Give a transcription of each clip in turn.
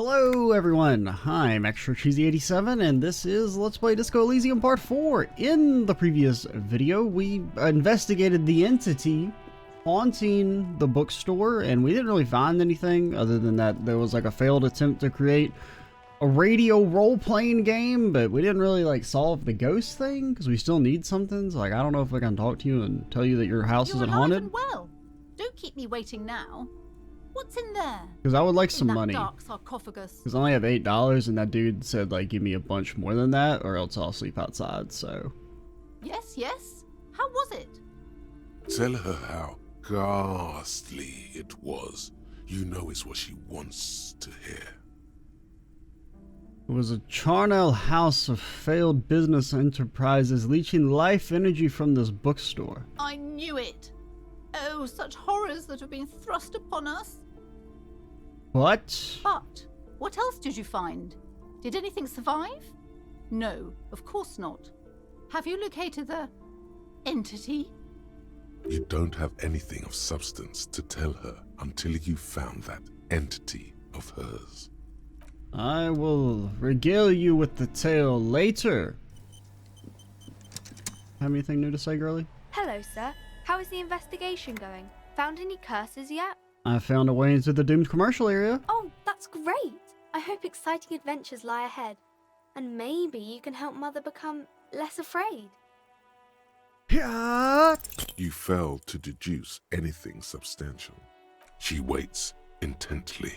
Hello everyone, I'm Extra Cheesy 87 and this is Let's Play Disco Elysium Part 4. In the previous video, we investigated the entity haunting the bookstore and we didn't really find anything other than that there was like a failed attempt to create a radio role-playing game, but we didn't really like solve the ghost thing because we still need something. So like, I don't know if I can talk to you and tell you that your house isn't haunted. And well, don't keep me waiting now. What's in there? Because I would like some money. Dark sarcophagus. Because I only have $8 and that dude said like give me a bunch more than that or else I'll sleep outside, so. Yes, yes. How was it? Tell her how ghastly it was. You know it's what she wants to hear. It was a charnel house of failed business enterprises leeching life energy from this bookstore. I knew it. Oh, such horrors that have been thrust upon us. What? But what else did you find? Did anything survive? No, of course not. Have you located the entity? You don't have anything of substance to tell her until you found that entity of hers. I will regale you with the tale later. Have anything new to say, girlie? Hello, sir. How is the investigation going? Found any curses yet? I found a way into the doomed commercial area. Oh, that's great! I hope exciting adventures lie ahead. And maybe you can help Mother become less afraid. Yeah. You fail to deduce anything substantial. She waits intently.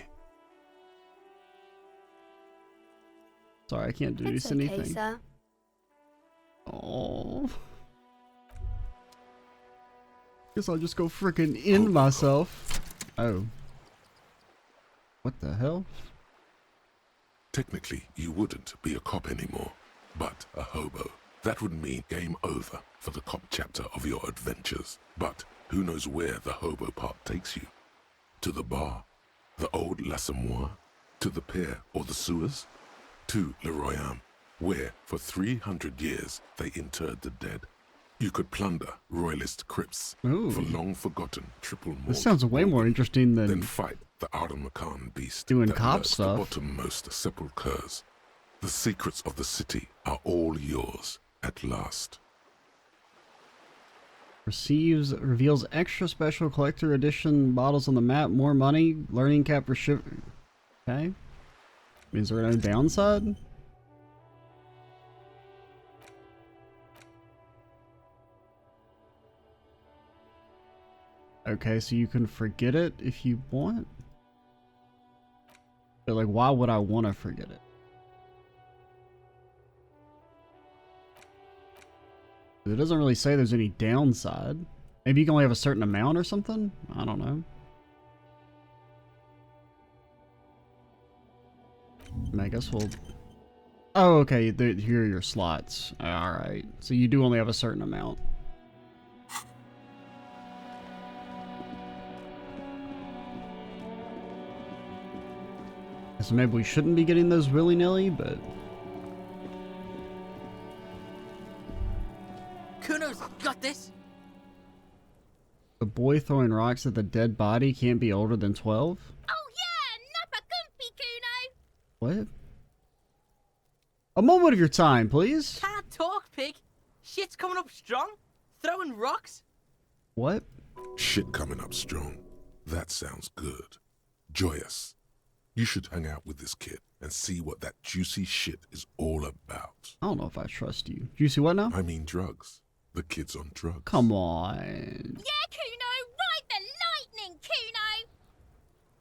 Sorry, I can't deduce It's okay, anything. sir. Oh. Guess I'll just go frickin' in myself. Oh. What the hell? Technically, you wouldn't be a cop anymore, but a hobo. That would mean game over for the cop chapter of your adventures. But who knows where the hobo part takes you? To the bar? The old L'Assommoir? To the pier or the sewers? To Le Royaume, where for 300 years they interred the dead. You could plunder royalist crypts Ooh. for long-forgotten triple malt. This sounds way more interesting Then than fight the Arden beast doing that cop lurks stuff. the bottommost sepulchres. The secrets of the city are all yours at last. reveals extra special collector edition bottles on the map, more money, learning cap for ship. Okay. Is there no downside? Okay, so you can forget it if you want. But like, why would I want to forget it? It doesn't really say there's any downside. Maybe you can only have a certain amount or something? I don't know. I guess we'll... Oh, okay, here are your slots. Alright, so you do only have a certain amount. So maybe we shouldn't be getting those willy-nilly, but... Kuno's got this! The boy throwing rocks at the dead body can't be older than 12? Oh yeah, Nappa Gumpy, Kuno! What? A moment of your time, please. Can't talk, pig! Shit's coming up strong! Throwing rocks! What? Shit coming up strong. That sounds good. Joyous. You should hang out with this kid and see what that juicy shit is all about. I don't know if I trust you. Juicy what now? I mean drugs. The kid's on drugs. Come on. Yeah, Kuno, ride the lightning, Kuno!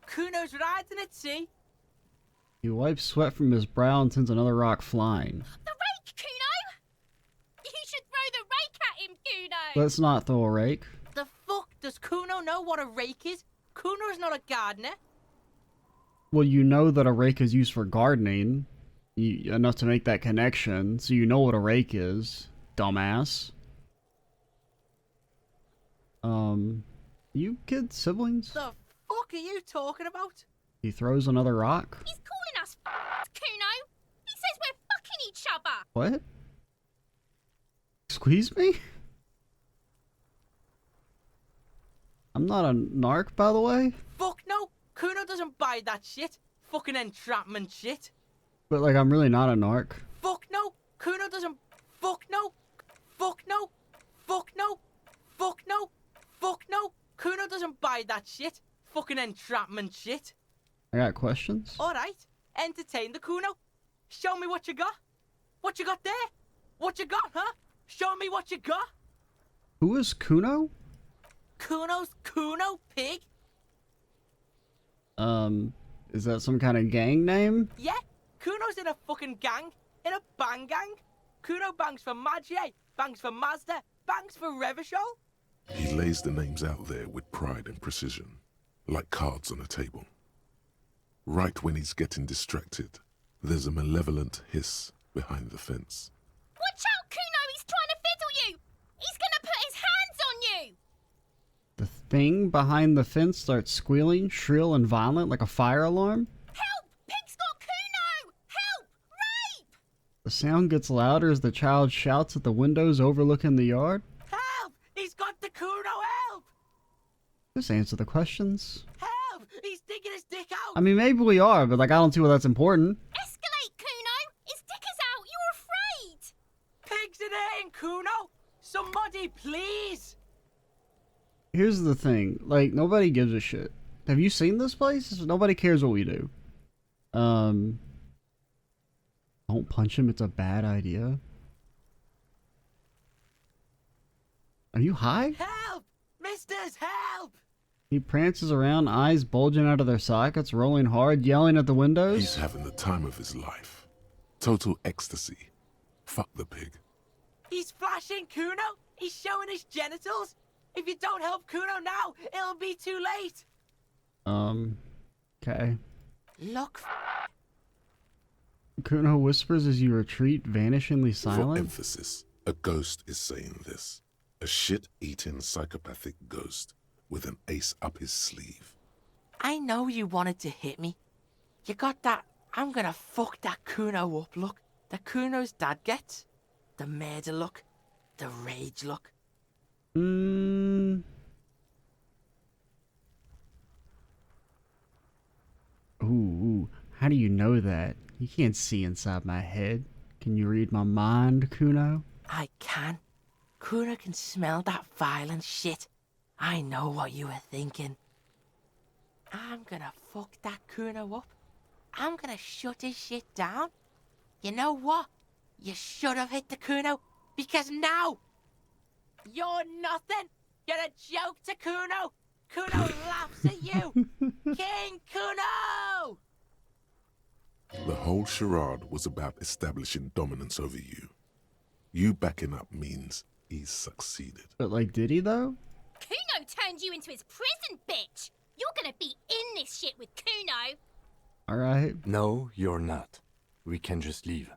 Kuno's riding at sea! He wipes sweat from his brow and sends another rock flying. The rake, Kuno! You should throw the rake at him, Kuno! Let's not throw a rake. The fuck does Kuno know what a rake is? Kuno's not a gardener! Well, you know that a rake is used for gardening. Enough to make that connection, so you know what a rake is, dumbass. You kids, siblings? The fuck are you talking about? He throws another rock? He's calling us Kuno! He says we're fucking each other! What? Squeeze me? I'm not a narc, by the way. Fuck no! Kuno doesn't buy that shit. fucking entrapment shit. But like, I'm really not a narc. Fuck no. Kuno doesn't. Fuck no. Fuck no. Fuck no. Fuck no. Fuck no. Kuno doesn't buy that shit. Fucking entrapment shit. I got questions. Alright. Entertain the Kuno. Show me what you got. What you got there? What you got, huh? Show me what you got. Who is Kuno? Kuno's Kuno, pig? Is that some kind of gang name? Yeah, Kuno's in a fucking gang. In a bang gang. Kuno bangs for Magie, bangs for Mazda, bangs for Revachol. He lays the names out there with pride and precision, like cards on a table. Right when he's getting distracted, there's a malevolent hiss behind the fence. Watch out, Kuno! He's trying to fiddle you! He's gonna put his hands on you! The thing behind the fence starts squealing, shrill and violent like a fire alarm. Help! Pig's got Kuno! Help! Rape! The sound gets louder as the child shouts at the windows overlooking the yard. Help! He's got the Kuno, help! Just answer the questions. Help! He's digging his dick out! I mean, maybe we are, but like, I don't see why that's important. Escalate, Kuno! His dick is out! You're afraid! Pigs in here, Kuno! Somebody, please! Here's the thing, like, nobody gives a shit. Have you seen this place? Nobody cares what we do. Don't punch him, it's a bad idea. Are you high? Help! Misters, help! He prances around, eyes bulging out of their sockets, rolling hard, yelling at the windows. He's having the time of his life. Total ecstasy. Fuck the pig. He's flashing Kuno! He's showing his genitals! If you don't help Kuno now, it'll be too late! Okay. Look. Kuno whispers as you retreat, vanishingly For silent. emphasis, a ghost is saying this. A shit-eating psychopathic ghost with an ace up his sleeve. I know you wanted to hit me. You got that I'm gonna fuck that Kuno up look that Kuno's dad gets. The murder look. The rage look. Ooh, how do you know that? You can't see inside my head. Can you read my mind, Kuno? I can. Kuno can smell that violent shit. I know what you were thinking. I'm gonna fuck that Kuno up. I'm gonna shut his shit down. You know what? You should have hit the Kuno, because now you're nothing. You're a joke to Kuno. Kuno laughs at you. King Kuno! The whole charade was about establishing dominance over you. You backing up means he's succeeded. But like, did he though? Kuno turned you into his prison, bitch! You're gonna be in this shit with Kuno! Alright. No, you're not. We can just leave.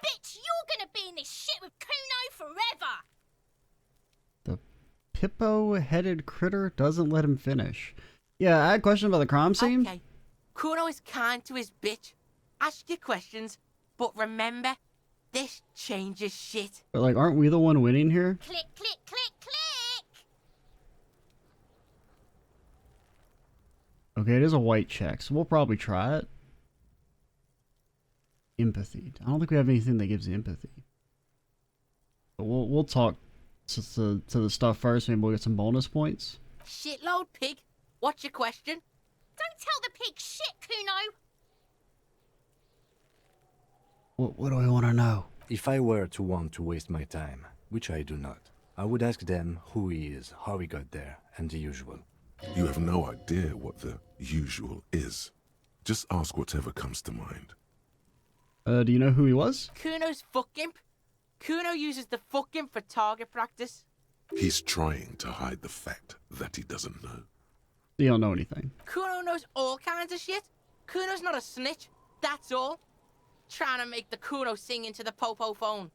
Bitch, you're gonna be in this shit with Kuno forever! The Pippo-headed critter doesn't let him finish. Yeah, I had a question about the crime scene. Okay. Kuno is kind to his bitch. Ask your questions, but remember, this changes shit. But like, aren't we the one winning here? Click, click, click, click! Okay, it is a white check, so we'll probably try it. Empathy. I don't think we have anything that gives empathy. But we'll talk to the stuff first, maybe we'll get some bonus points. Shitload pig. What's your question? Don't tell the pig shit, Kuno! What do I want to know? If I were to want to waste my time, which I do not, I would ask them who he is, how he got there, and the usual. You have no idea what the usual is. Just ask whatever comes to mind. Do you know who he was? Kuno's fuck imp. Kuno uses the fuck imp for target practice. He's trying to hide the fact that he doesn't know. You don't know anything. Kuno knows all kinds of shit. Kuno's not a snitch, that's all. Trying to make the Kuno sing into the popo phone.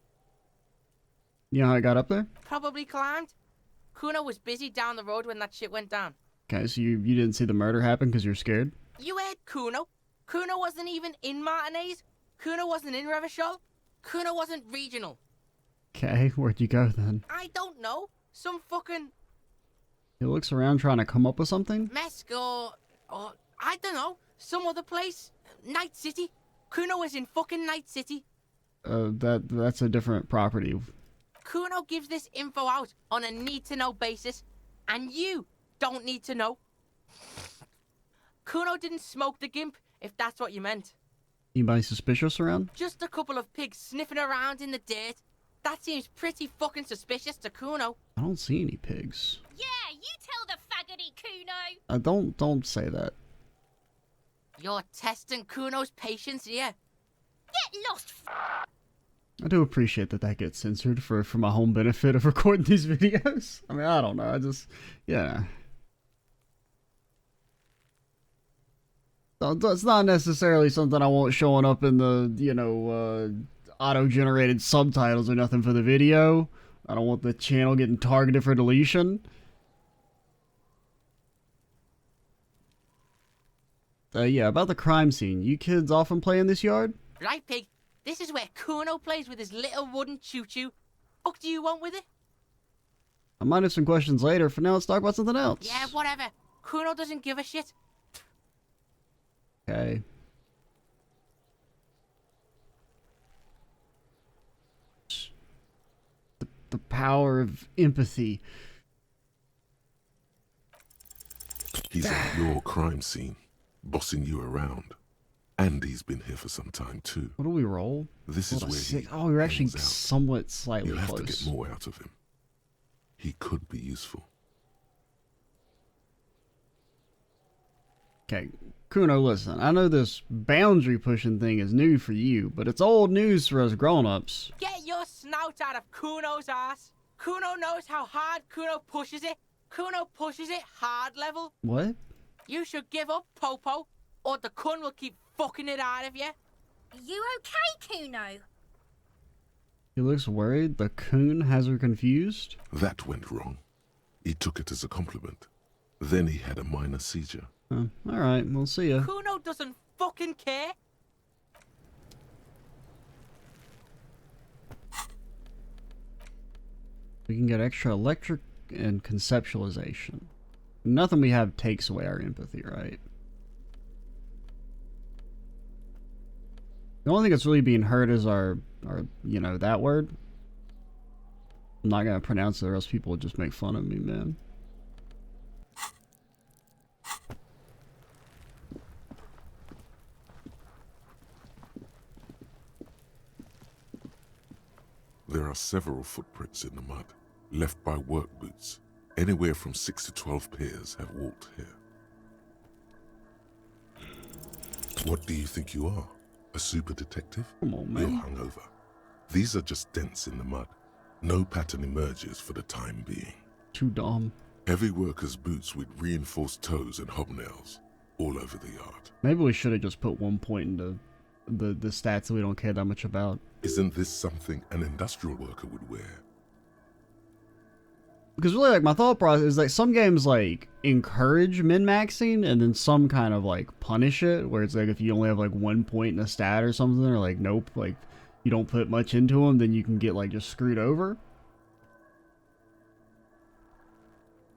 You know how I got up there? Probably climbed. Kuno was busy down the road when that shit went down. Okay, so you didn't see the murder happen because you're scared? You heard Kuno. Kuno wasn't even in Martinez. Kuno wasn't in Revachol. Kuno wasn't regional. Okay, where'd you go then? I don't know. Some fucking He looks around trying to come up with something? Mesk or I don't know. Some other place? Night City? Kuno is in fucking Night City. That's a different property. Kuno gives this info out on a need-to-know basis, and you don't need to know. Kuno didn't smoke the gimp, if that's what you meant. Anybody suspicious around? Just a couple of pigs sniffing around in the dirt. That seems pretty fucking suspicious to Kuno. I don't see any pigs. Yeah, you tell the faggoty Kuno. Don't say that. You're testing Kuno's patience here. Get lost, I do appreciate that gets censored for my home benefit of recording these videos. I mean, I don't know. Yeah. It's not necessarily something I want showing up in the, auto-generated subtitles or nothing for the video. I don't want the channel getting targeted for deletion. Yeah, about the crime scene. You kids often play in this yard? Right, pig? This is where Kuno plays with his little wooden choo-choo. What do you want with it? I might have some questions later. For now, let's talk about something else. Yeah, whatever. Kuno doesn't give a shit. Okay. The power of empathy. He's at your crime scene, bossing you around. And he's been here for some time too. What do we roll? This is Rolled a where six. he Oh, we're actually hangs out. somewhat slightly You'll have close. to get more out of him. He could be useful. Okay, Kuno, listen. I know this boundary pushing thing is new for you, but it's old news for us grown-ups. Get your snout out of Kuno's ass. Kuno knows how hard Kuno pushes it. Kuno pushes it hard level. What? You should give up, Popo, or the Kun will keep fucking it out of you. You okay, Kuno? He looks worried. The coon has her confused. That went wrong. He took it as a compliment. Then he had a minor seizure. Alright, we'll see ya. Kuno doesn't fucking care. We can get extra electric and conceptualization. Nothing we have takes away our empathy, right? The only thing that's really being hurt is our that word. I'm not gonna pronounce it or else people will just make fun of me, man. There are several footprints in the mud, left by work boots. Anywhere from 6 to 12 pairs have walked here. What do you think you are? A super detective? Come on, You're man. hungover. These are just dents in the mud. No pattern emerges for the time being. Too dumb. Heavy workers' boots with reinforced toes and hobnails all over the yard. Maybe we should have just put 1 point into the stats that we don't care that much about. Isn't this something an industrial worker would wear? Because really, like, my thought process is like some games like encourage min-maxing and then some kind of like punish it, where it's like if you only have like 1 point in a stat or something, or like nope, like you don't put much into them, then you can get like just screwed over.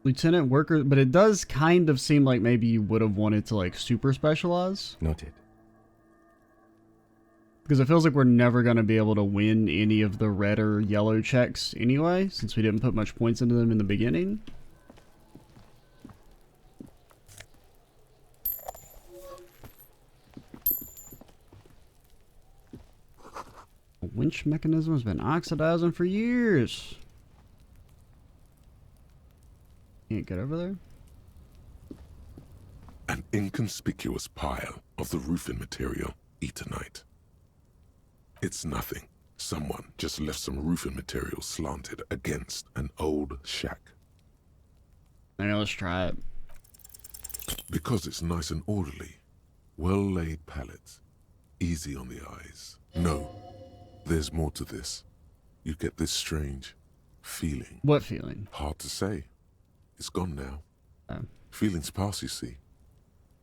Lieutenant worker, but it does kind of seem like maybe you would have wanted to like super specialize. Noted. Because it feels like we're never going to be able to win any of the red or yellow checks anyway, since we didn't put much points into them in the beginning. The winch mechanism has been oxidizing for years. Can't get over there? An inconspicuous pile of the roofing material, Eternite. It's nothing. Someone just left some roofing material slanted against an old shack. Maybe let's try it. Because it's nice and orderly. Well-laid pallets. Easy on the eyes. No, there's more to this. You get this strange feeling. What feeling? Hard to say. It's gone now. Oh. Feelings pass, you see.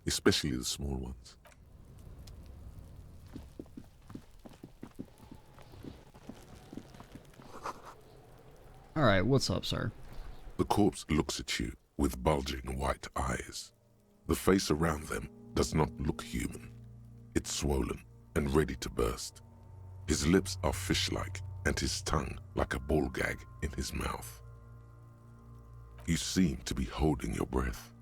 Especially the small ones. Alright, what's up, sir? The corpse looks at you with bulging white eyes. The face around them does not look human. It's swollen and ready to burst. His lips are fish-like and his tongue like a ball gag in his mouth. You seem to be holding your breath.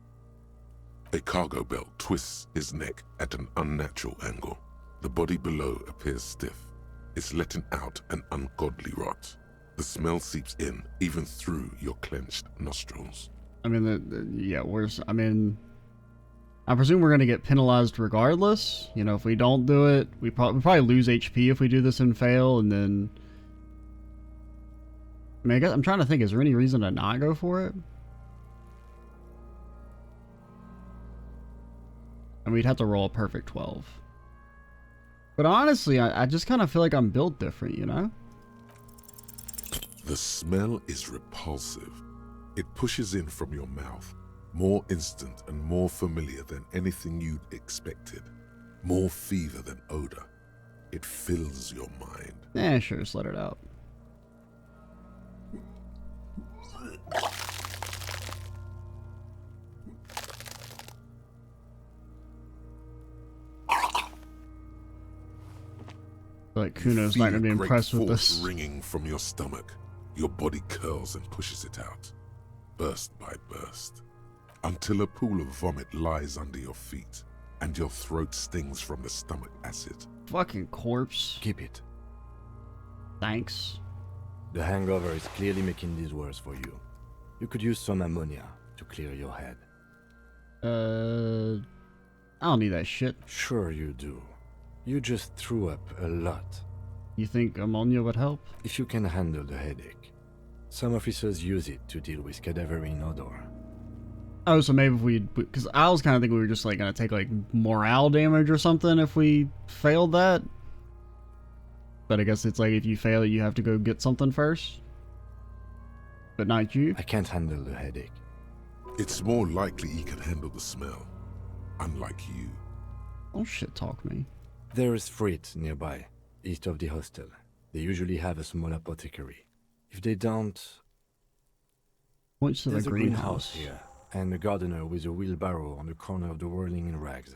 A cargo belt twists his neck at an unnatural angle. The body below appears stiff. It's letting out an ungodly rot. The smell seeps in even through your clenched nostrils. I mean, I presume we're going to get penalized regardless. You know, if we don't do it, we probably lose HP if we do this and fail, and then... I mean, I'm trying to think, is there any reason to not go for it? And we'd have to roll a perfect 12. But honestly, I just kind of feel like I'm built different, you know? The smell is repulsive. It pushes in from your mouth, more instant and more familiar than anything you'd expected. More fever than odor. It fills your mind. Sure, just let it out. Like Kuno's not gonna be impressed with this. Ringing from your stomach, your body curls and pushes it out, burst by burst, until a pool of vomit lies under your feet, and your throat stings from the stomach acid. Fucking corpse. Keep it. Thanks. The hangover is clearly making these worse for you. You could use some ammonia to clear your head. I don't need that shit. Sure you do. You just threw up a lot. You think ammonia would help? If you can handle the headache. Some officers use it to deal with cadaverine odor. Oh, so maybe if we... Because I was kind of thinking we were just like going to take like morale damage or something if we failed that. But I guess it's like if you fail it, you have to go get something first. But not you. I can't handle the headache. It's more likely he can handle the smell, unlike you. Don't shit talk me. There is Frit nearby, east of the hostel. They usually have a small apothecary. If they don't... Points to the There's a greenhouse here, and a gardener with a wheelbarrow on the corner of the whirling in rags.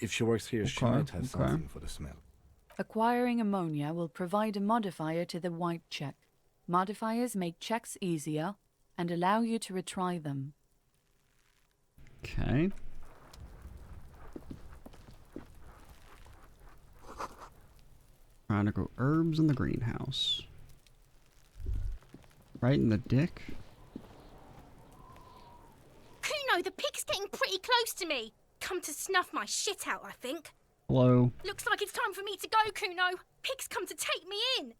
If she works here, she might have something for the smell. Acquiring ammonia will provide a modifier to the white check. Modifiers make checks easier and allow you to retry them. Okay. Trying to grow herbs in the greenhouse. Right in the dick. Kuno, the pig's getting pretty close to me. Come to snuff my shit out, I think. Hello. Looks like it's time for me to go, Kuno. Pig's come to take me in.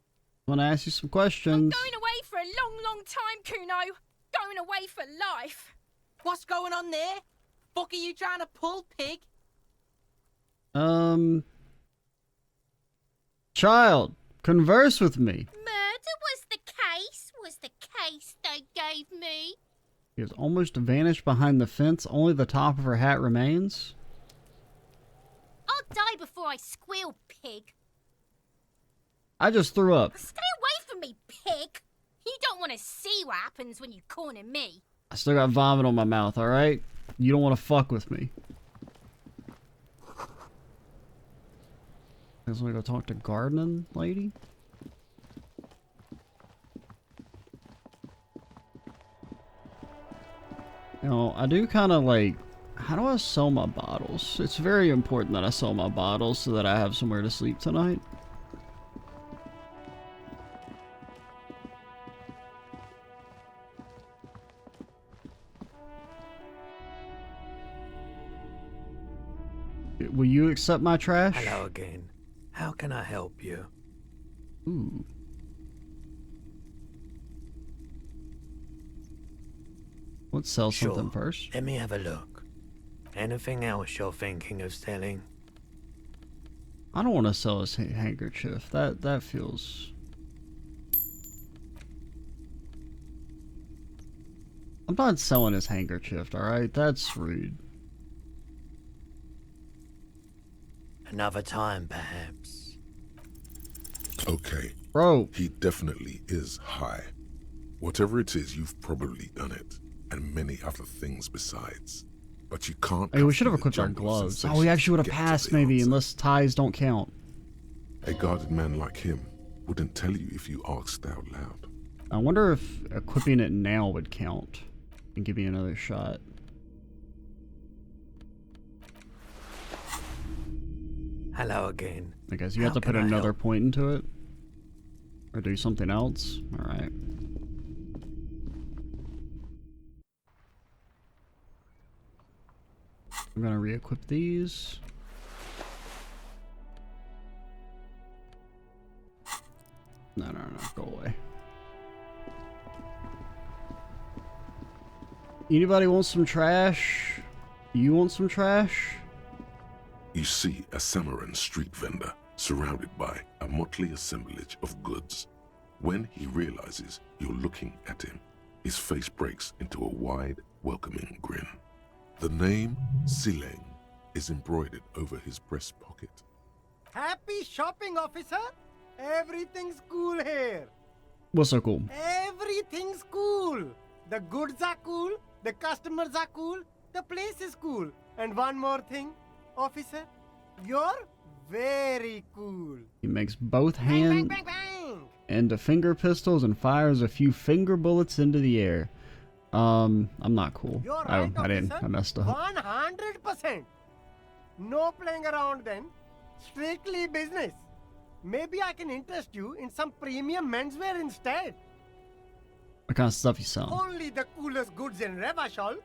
I want to ask you some questions. I'm going away for a long, long time, Kuno. Going away for life. What's going on there? Fuck are you trying to pull, pig? Child, converse with me. Murder was the case they gave me. She has almost vanished behind the fence. Only the top of her hat remains. I'll die before I squeal, pig. I just threw up. Stay away from me, pig. You don't want to see what happens when you corner me. I still got vomit on my mouth, alright? You don't want to fuck with me. I guess we go talk to gardening lady? You know, I do kind of like... How do I sell my bottles? It's very important that I sell my bottles so that I have somewhere to sleep tonight. Will you accept my trash? Hello again. How can I help you? Ooh. Let's sell something first. Let me have a look. Anything else you're thinking of selling? I don't want to sell his handkerchief. That feels... I'm not selling his handkerchief, alright? That's rude. Another time, perhaps. Okay. Bro. He definitely is high. Whatever it is, you've probably done it. And many other things besides. but you can't. Hey, we cut should have through the equipped our jungle of gloves. Oh, we actually would have sensations to get to passed the maybe, answer. unless ties don't count. A guarded man like him wouldn't tell you if you asked out loud. I wonder if equipping it now would count and give me another shot. Hello again. I guess you have How to put can I another help? point into it. Or do something else. Alright. I'm gonna re-equip these. No, go away. Anybody want some trash? You want some trash? You see a Samaran street vendor surrounded by a motley assemblage of goods. When he realizes you're looking at him, his face breaks into a wide, welcoming grin. The name Sileng is embroidered over his breast pocket. Happy shopping, officer! Everything's cool here. What's so cool? Everything's cool. The goods are cool, the customers are cool, the place is cool. And one more thing, officer, you're very cool. He makes both Bang, hand bang, bang, bang. into finger pistols and fires a few finger bullets into the air. I'm not cool. You're I right, didn't. officer. I messed up. 100%. No playing around then. Strictly business. Maybe I can interest you in some premium menswear instead. What kind of stuff you selling? Only the coolest goods in Revachol.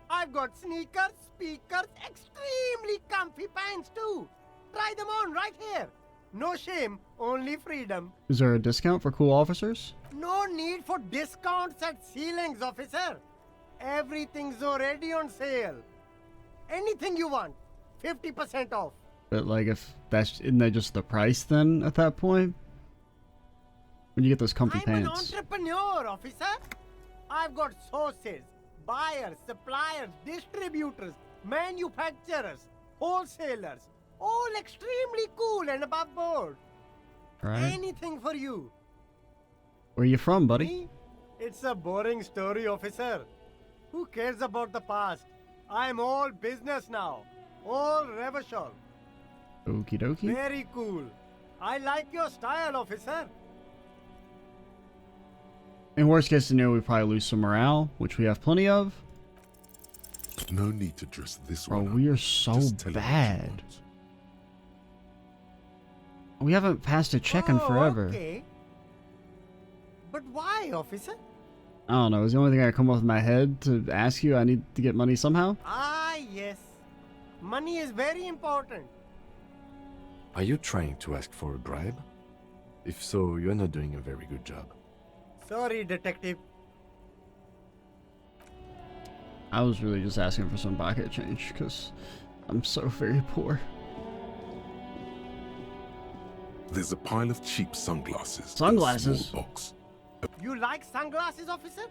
I've got sneakers, speakers, extremely comfy pants too. Try them on right here. No shame, only freedom. Is there a discount for cool officers? No need for discounts at ceilings, officer. Everything's already on sale. Anything you want, 50% off. But like, if that's isn't that just the price then at that point? When you get those comfy I'm an pants. entrepreneur, officer. I've got sources, buyers, suppliers, distributors, manufacturers, wholesalers, all extremely cool and above board. Right. Anything for you. Where you from, buddy? Me? It's a boring story, officer. Who cares about the past? I'm all business now. All Revachol. Okie dokie. Very cool. I like your style, officer. In worst case scenario, we probably lose some morale, which we have plenty of. No need to dress this Bro, one up. we are so Just tell him what you bad. want. We haven't passed a check in forever. Okay. But why, officer? I don't know. It's the only thing I come off with my head to ask you. I need to get money somehow. Ah, yes. Money is very important. Are you trying to ask for a bribe? If so, you're not doing a very good job. Sorry, detective. I was really just asking for some pocket change because I'm so very poor. There's a pile of cheap sunglasses. in a Sunglasses? small box. You like sunglasses, officer?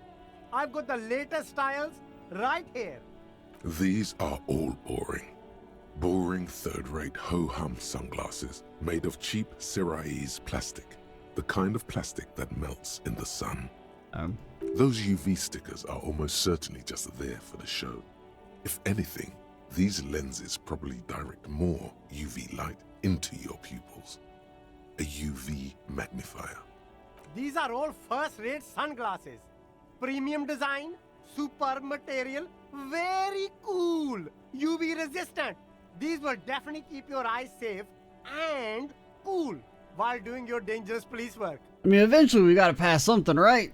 I've got the latest styles right here. These are all boring. Boring third-rate ho-hum sunglasses made of cheap Syrahese plastic. The kind of plastic that melts in the sun. Those UV stickers are almost certainly just there for the show. If anything, these lenses probably direct more UV light into your pupils. A UV magnifier. These are all first-rate sunglasses. Premium design, superb material, very cool, UV resistant. These will definitely keep your eyes safe and cool while doing your dangerous police work. I mean, eventually we gotta pass something, right?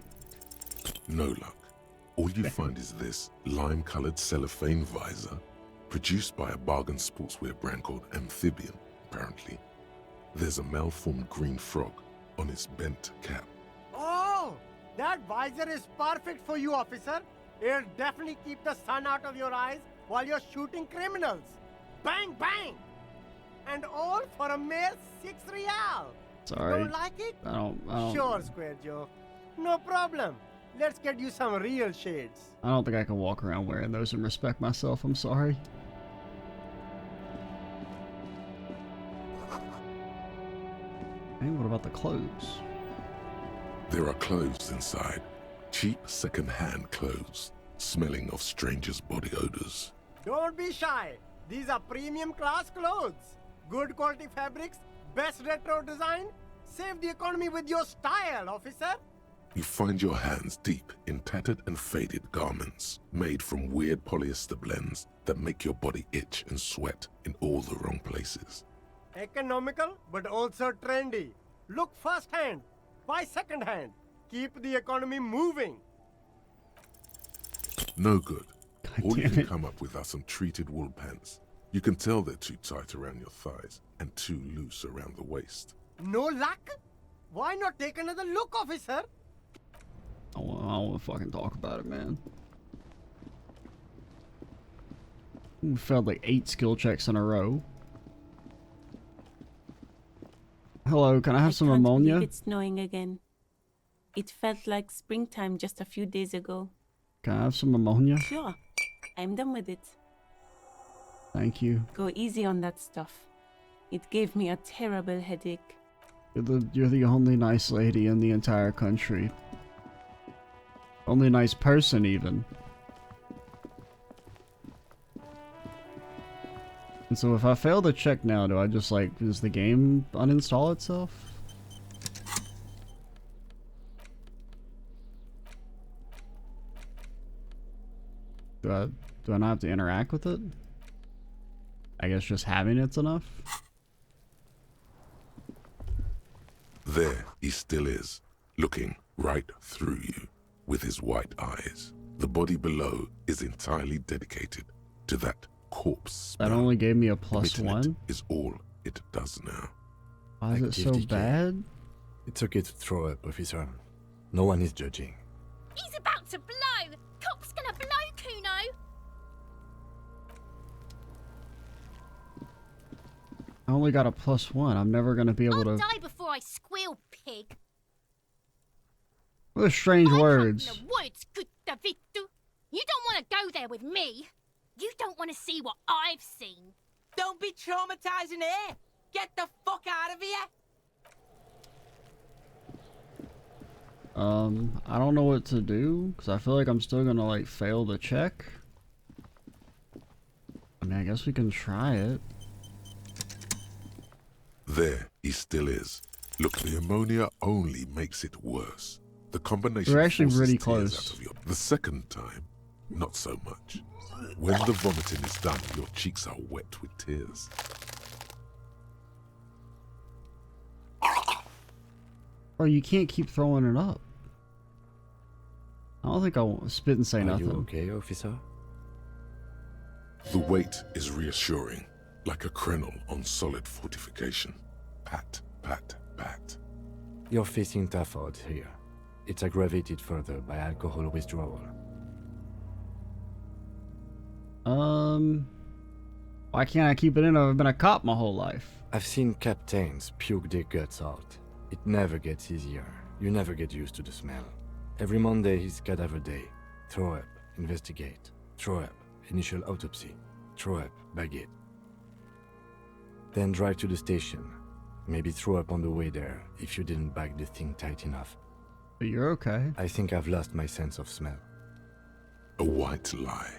No luck. All you find is this lime-colored cellophane visor, produced by a bargain sportswear brand called Amphibian, apparently. There's a malformed green frog on its bent cap. Oh, that visor is perfect for you, officer. It'll definitely keep the sun out of your eyes while you're shooting criminals. Bang, bang! And all for a mere 6 real. Sorry. Don't like it? I don't. Sure, Square Joe. No problem. Let's get you some real shades. I don't think I can walk around wearing those and respect myself. I'm sorry. Hey, what about the clothes? There are clothes inside. Cheap second-hand clothes, smelling of strangers' body odors. Don't be shy. These are premium class clothes. Good quality fabrics, best retro design. Save the economy with your style, officer. You find your hands deep in tattered and faded garments made from weird polyester blends that make your body itch and sweat in all the wrong places. Economical, but also trendy. Look first-hand, buy second-hand. Keep the economy moving. No good. All you damn can it. come up with are some treated wool pants. You can tell they're too tight around your thighs and too loose around the waist. No luck? Why not take another look, officer? I don't want to fucking talk about it, man. We failed like 8 skill checks in a row. Hello, can I have some can't ammonia? believe it's snowing again. It felt like springtime just a few days ago. Can I have some ammonia? Sure, I'm done with it. Thank you. Go easy on that stuff. It gave me a terrible headache. You're the only nice lady in the entire country. Only nice person, even. And so if I fail to check now, do I just like, does the game uninstall itself? Do I not have to interact with it? I guess just having it's enough? There he still is, looking right through you with his white eyes. The body below is entirely dedicated to that corpse That smell. only gave me a Emitting it +1? is all it does now. Why is it so Activity key. bad? It's okay to throw up, officer. No one is judging. He's about to blow! Cop's gonna blow, Kuno! I only got a +1. I'm never gonna be able I'll to... die before I squeal, pig. What are strange I words? come from the woods, Gutta Vittu. You don't want to go there with me. You don't want to see what I've seen. Don't be traumatizing here. Get the fuck out of here. I don't know what to do, because I feel like I'm still gonna, like, fail the check. I mean, I guess we can try it. There he still is. Look, the ammonia only makes it worse. The combination We're actually forces really tears close. out of the second time, not so much. When the vomiting is done, your cheeks are wet with tears. Bro, you can't keep throwing it up. I don't think I'll spit and say Are nothing. you okay, officer? The weight is reassuring, like a crenel on solid fortification. Pat, pat, pat. You're facing tough odds here. It's aggravated further by alcohol withdrawal. Why can't I keep it in? I've been a cop my whole life. I've seen captains puke their guts out. It never gets easier. You never get used to the smell. Every Monday is cadaver day. Throw up, investigate. Throw up, initial autopsy. Throw up, bag it. Then drive to the station. Maybe throw up on the way there if you didn't bag the thing tight enough. But you're okay. I think I've lost my sense of smell. A white lie.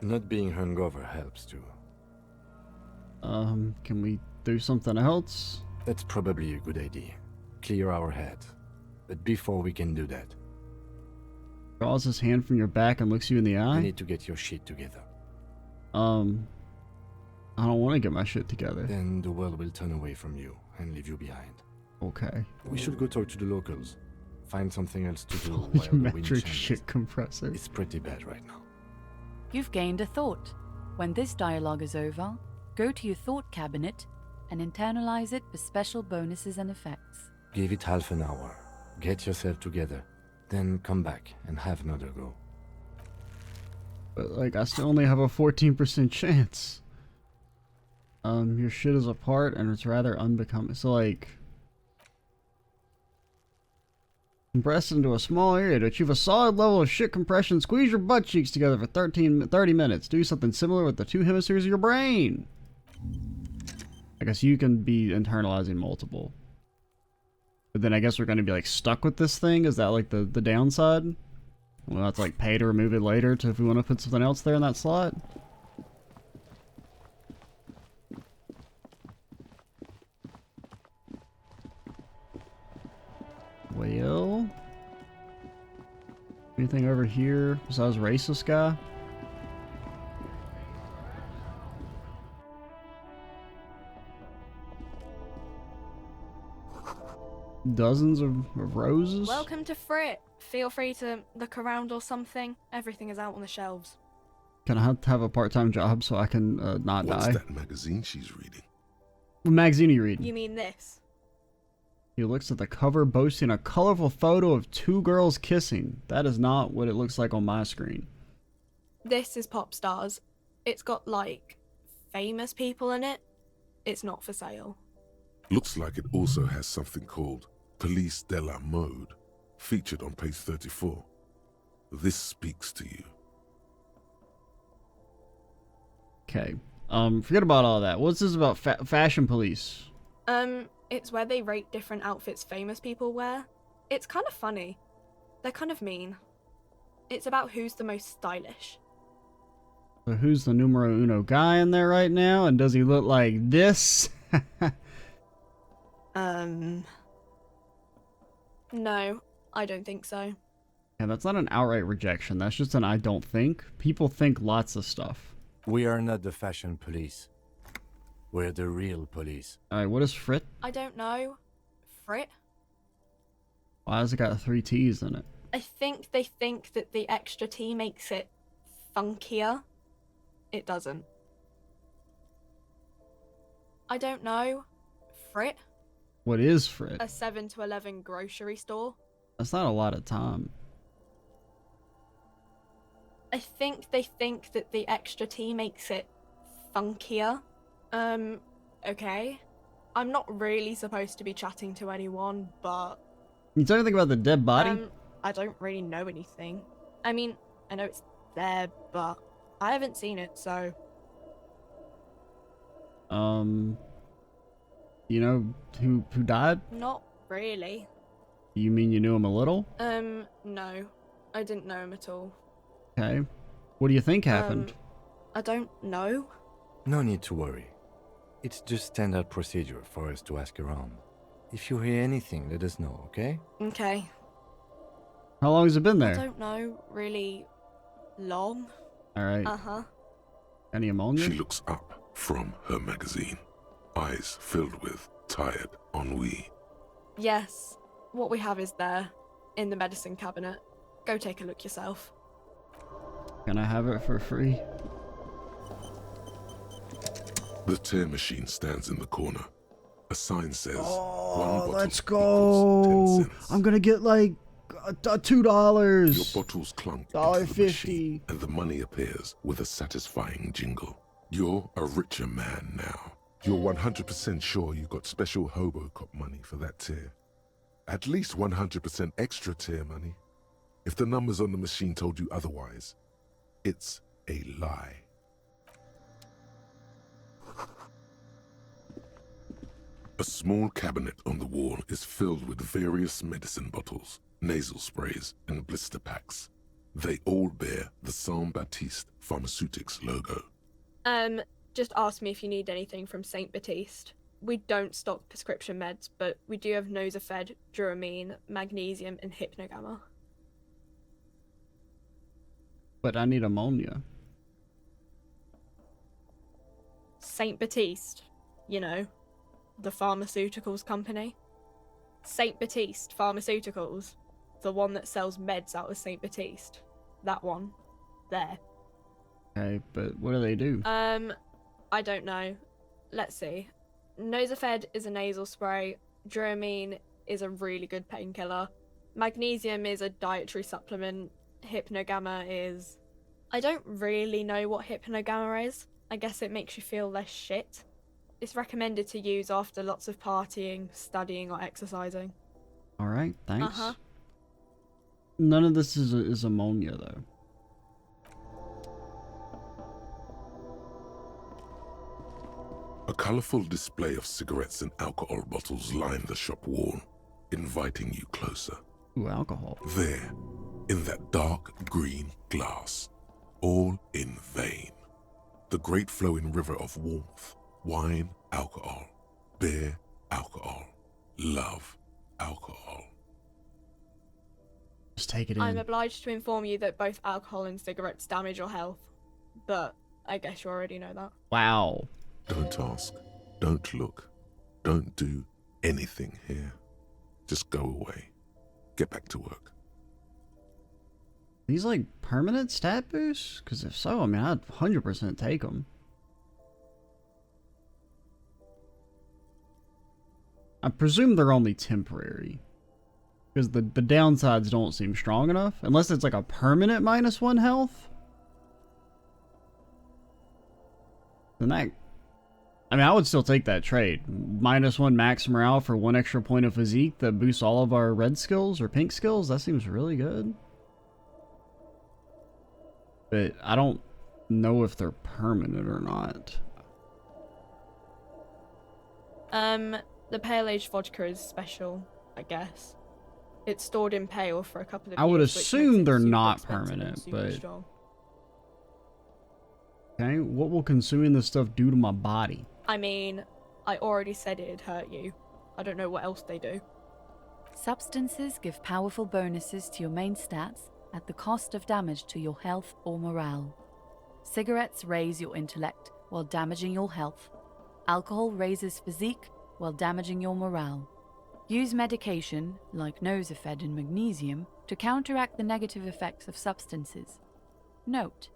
Not being hungover helps too. Can we do something else? That's probably a good idea. Clear our head. But before we can do that, Draws his hand from your back and looks you in the you eye? need to get your shit together. I don't want to get my shit together. Then the world will turn away from you and leave you behind. Okay. We should go talk to the locals. Find something else to do while the wind Volumetric changes. shit compressor. It's pretty bad right now. You've gained a thought. When this dialogue is over, go to your thought cabinet and internalize it for special bonuses and effects. Give it half an hour. Get yourself together. Then come back and have another go. But, like, I still only have a 14% chance. Your shit is apart and it's rather unbecoming. So, like... compress into a small area to achieve a solid level of shit compression. Squeeze your butt cheeks together for 30 minutes. Do something similar with the 2 hemispheres of your brain. I guess you can be internalizing multiple. But then I guess we're going to be like stuck with this thing. Is that like the downside? Well, that's like pay to remove it later to if we want to put something else there in that slot. Well, anything over here besides racist guy? Dozens of roses? Welcome to Frit. Feel free to look around or something. Everything is out on the shelves. Can I have a part-time job so I can not What's die? that magazine she's reading? What magazine are you reading? You mean this? He looks at the cover, boasting a colorful photo of two girls kissing. That is not what it looks like on my screen. This is Pop Stars. It's got, like, famous people in it. It's not for sale. Looks like it also has something called Police de la Mode, featured on page 34. This speaks to you. Okay. Forget about all that. What's this about fashion police? It's where they rate different outfits famous people wear. It's kind of funny. They're kind of mean. It's about who's the most stylish. So who's the numero uno guy in there right now? And does he look like this? No, I don't think so. Yeah, that's not an outright rejection. That's just an I don't think. People think lots of stuff. We are not the fashion police. We're the real police. Alright, what is Frit? I don't know. Frit? Why has it got 3 T's in it? I think they think that the extra T makes it funkier. It doesn't. I don't know. Frit? What is Frit? A 7 to 11 grocery store. That's not a lot of time. I think they think that the extra T makes it funkier. Okay. I'm not really supposed to be chatting to anyone, but... Can you tell me anything about the dead body? I don't really know anything. I mean, I know it's there, but I haven't seen it, so... You know who died? Not really. You mean you knew him a little? No. I didn't know him at all. Okay. What do you think happened? I don't know. No need to worry. It's just standard procedure for us to ask around. If you hear anything, let us know, okay? Okay. How long has it been I there? don't know, really long. Alright. Uh-huh. Any ammonia? She looks up from her magazine, eyes filled with tired ennui. Yes. What we have is there, in the medicine cabinet. Go take a look yourself. Can I have it for free? The tear machine stands in the corner. A sign says, Oh, "One bottle let's equals go! 10 cents." I'm gonna get like $2. Your bottles clunk into the $1.50. machine, and the money appears with a satisfying jingle. You're a richer man now. You're 100% sure you got special hobo cop money for that tier. At least 100% extra tier money. If the numbers on the machine told you otherwise, it's a lie. A small cabinet on the wall is filled with various medicine bottles, nasal sprays, and blister packs. They all bear the Saint-Baptiste Pharmaceutics logo. Just ask me if you need anything from St. Baptiste. We don't stock prescription meds, but we do have Nosafed, Duramine, Magnesium, and Hypnogamma. But I need ammonia. St. Baptiste, you know, the pharmaceuticals company. St. Baptiste Pharmaceuticals, the one that sells meds out of St. Baptiste. That one. There. Okay, but what do they do? I don't know. Let's see. Nosafed is a nasal spray. Duramine is a really good painkiller. Magnesium is a dietary supplement. Hypnogamma is... I don't really know what Hypnogamma is. I guess it makes you feel less shit. It's recommended to use after lots of partying, studying, or exercising. Alright, thanks. Uh-huh. None of this is ammonia, though. A colorful display of cigarettes and alcohol bottles line the shop wall, inviting you closer. Ooh, alcohol. There, in that dark green glass, all in vain. The great flowing river of warmth, wine, alcohol, beer, alcohol, love, alcohol. take it in. I'm obliged to inform you that both alcohol and cigarettes damage your health, but I guess you already know that. Wow. Don't ask. Don't look. Don't do anything here. Just go away. Get back to work. These like permanent stat boosts? Because if so, I mean, I'd 100% take them. I presume they're only temporary. Because the downsides don't seem strong enough. Unless it's like a permanent -1 health. Then that... I mean, I would still take that trade. -1 max morale for 1 extra point of physique that boosts all of our red skills or pink skills. That seems really good. But I don't know if they're permanent or not. The pale aged vodka is special, I guess. It's stored in pale for a couple of years. I would which makes assume it they're super not expensive and permanent, super but... strong. Okay, what will consuming this stuff do to my body? I mean, I already said it'd hurt you. I don't know what else they do. Substances give powerful bonuses to your main stats at the cost of damage to your health or morale. Cigarettes raise your intellect while damaging your health. Alcohol raises physique while damaging your morale. Use medication, like Nosafed and magnesium, to counteract the negative effects of substances. Note: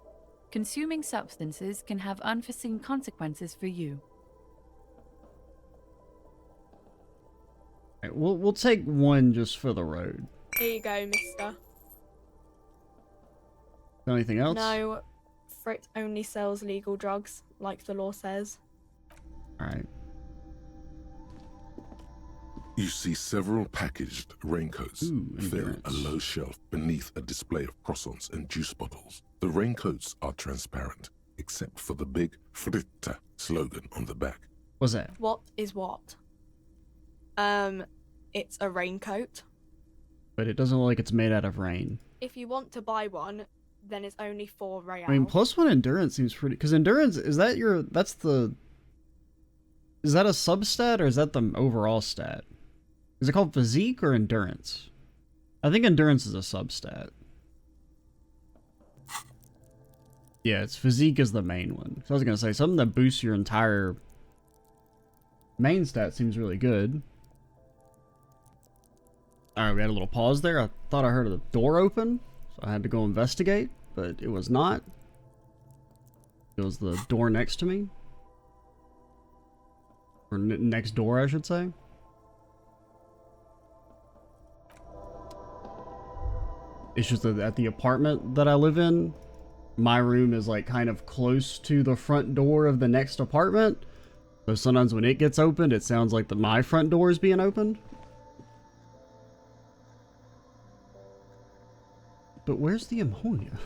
consuming substances can have unforeseen consequences for you. Right, we'll take one just for the road. Here you go, mister. Anything else? No, Frit only sells legal drugs, like the law says. Alright. You see several packaged raincoats fill a low shelf beneath a display of croissants and juice bottles. The raincoats are transparent, except for the big Fritta slogan on the back. What's that? What is what? It's a raincoat. But it doesn't look like it's made out of rain. If you want to buy one, then it's only 4 real. I mean, +1 endurance seems pretty... Because endurance, is that your... That's the... Is that a substat or is that the overall stat? Is it called physique or endurance? I think endurance is a substat. Yeah, it's physique is the main one. So I was going to say, something that boosts your entire main stat seems really good. Alright, we had a little pause there. I thought I heard a door open, so I had to go investigate, but it was not. It was the door next to me. Or next door, I should say. It's just that at the apartment that I live in, my room is like kind of close to the front door of the next apartment. So sometimes when it gets opened, it sounds like my front door is being opened. But where's the ammonia?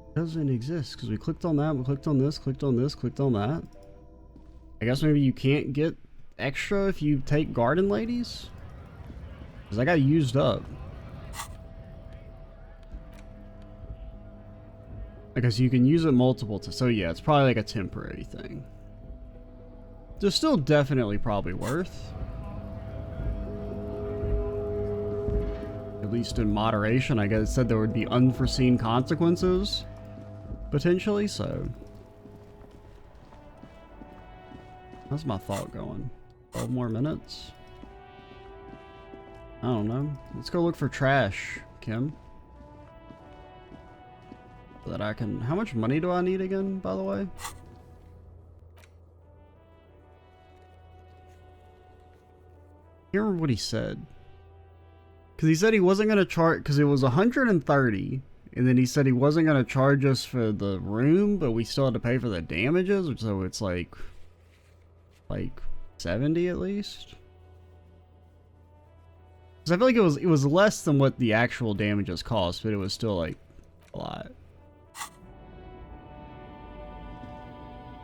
It doesn't exist because we clicked on that, we clicked on this, clicked on this, clicked on that. I guess maybe you can't get extra if you take garden ladies? Because I got used up. I guess you can use it multiple times. So yeah, it's probably like a temporary thing. They're still definitely probably worth. At least in moderation. I guess it said there would be unforeseen consequences. Potentially, so. How's my thought going? 12 more minutes? I don't know. Let's go look for trash, Kim. So that I can... How much money do I need again, by the way? I can't remember what he said. Because he said he wasn't going to charge... Because it was 130. And then he said he wasn't going to charge us for the room, but we still had to pay for the damages. So it's like 70 at least. Because I feel like it was less than what the actual damages cost, but it was still like a lot.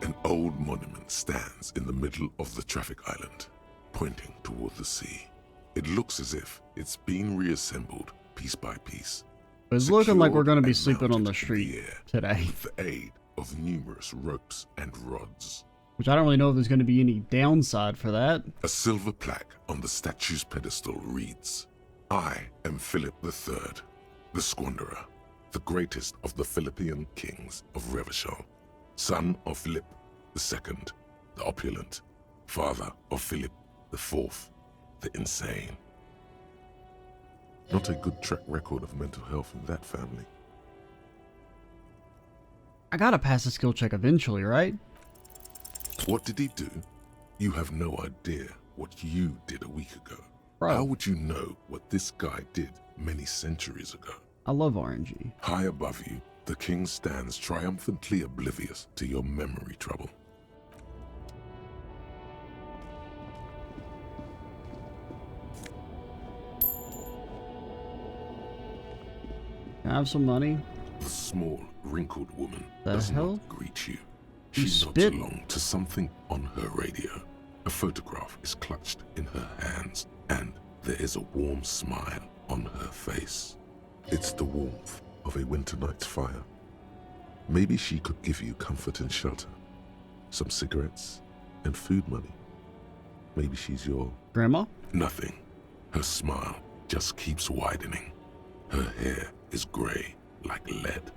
An old monument stands in the middle of the traffic island, pointing toward the sea. It looks as if it's been reassembled piece by piece. It's looking like we're going to be sleeping on the street today. With the aid of numerous ropes and rods. Which I don't really know if there's going to be any downside for that. A silver plaque on the statue's pedestal reads, I am Philip III, the Squanderer, the greatest of the Philippian kings of Revachol, son of Philip II, the opulent, father of Philip IV, the insane. Not a good track record of mental health in that family. I gotta pass the skill check eventually, right? What did he do? You have no idea what you did a week ago. Bro. How would you know what this guy did many centuries ago? I love RNG. High above you, the king stands triumphantly oblivious to your memory trouble. Can I have some money? The small, wrinkled woman The does hell? not greet you. You She nods spit? along to something on her radio. A photograph is clutched in her hands, and there is a warm smile on her face. It's the warmth of a winter night's fire. Maybe she could give you comfort and shelter, some cigarettes, and food money. Maybe she's your... Grandma? Nothing. Her smile just keeps widening. Her hair is gray like lead.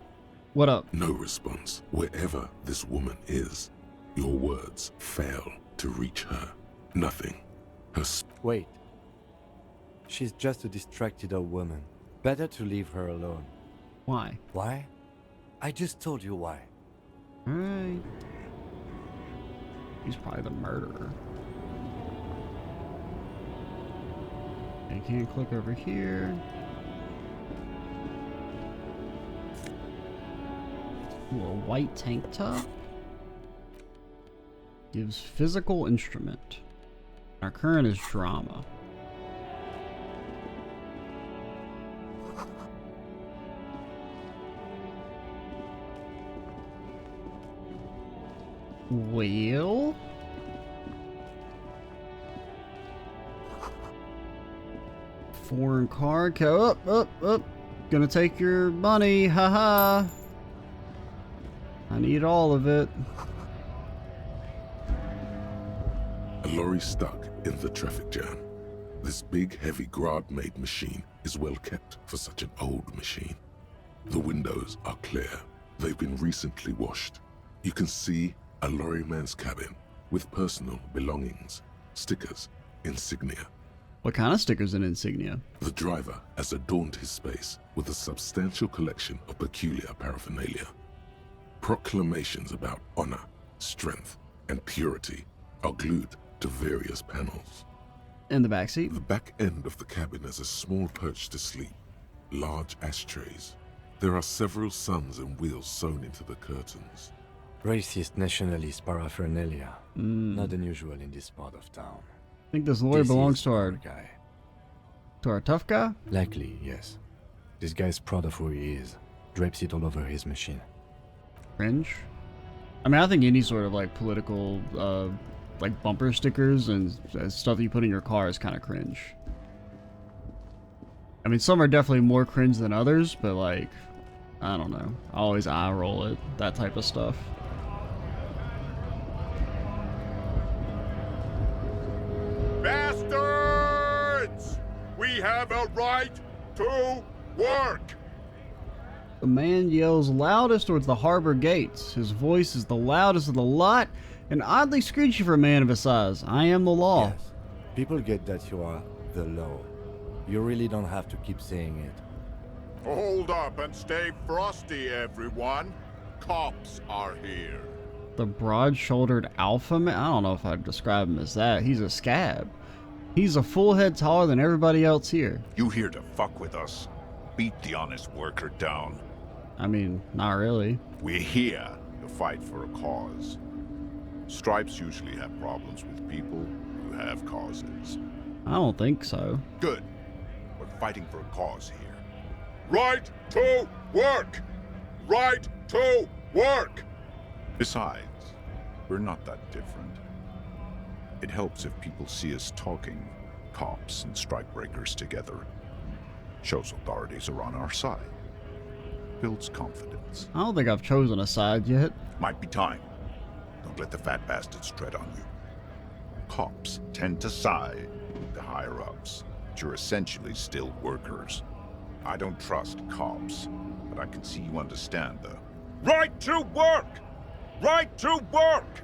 What up? No response. Wherever this woman is, your words fail to reach her. Nothing. Her Wait. She's just a distracted old woman. Better to leave her alone. Why? Why? I just told you why. Alright. He's probably the murderer. I can't click over here. Ooh, a white tank top. Gives physical instrument. Our current is drama. Well, foreign card. Go up. Gonna take your money. Haha. I need all of it. A lorry stuck in the traffic jam. This big, heavy Grad-made machine is well kept for such an old machine. The windows are clear. They've been recently washed. You can see a lorryman's cabin with personal belongings, stickers, insignia. What kind of stickers and insignia? The driver has adorned his space with a substantial collection of peculiar paraphernalia. Proclamations about honor, strength, and purity are glued to various panels. In the backseat? The back end of the cabin has a small perch to sleep, large ashtrays. There are several suns and wheels sewn into the curtains. Racist nationalist paraphernalia. Not unusual in this part of town. I think this lawyer belongs is to our guy. To our tough guy? Likely, yes. This guy's proud of who he is. Drapes it all over his machine. Cringe? I mean, I think any sort of like political, like bumper stickers and stuff that you put in your car is kind of cringe. I mean, some are definitely more cringe than others, but like, I don't know. I always eye roll it, that type of stuff. Bastards! We have a right to work! The man yells loudest towards the harbor gates. His voice is the loudest of the lot, and oddly screechy for a man of his size. I am the law. Yes. People get that you are the law. You really don't have to keep saying it. Hold up and stay frosty, everyone. Cops are here. The broad-shouldered alpha man? I don't know if I'd describe him as that. He's a scab. He's a full head taller than everybody else here. You here to fuck with us? Beat the honest worker down. I mean, not really. We're here to fight for a cause. Stripes usually have problems with people who have causes. I don't think so. Good. We're fighting for a cause here. Right to work! Right to work! Besides, we're not that different. It helps if people see us talking, cops and strikebreakers together. Shows authorities are on our side. Builds confidence. I don't think I've chosen a side yet. Might be time. Don't let the fat bastards tread on you. Cops tend to side with the higher-ups. but you're essentially still workers. I don't trust cops, but I can see you understand the right to work! Right to work!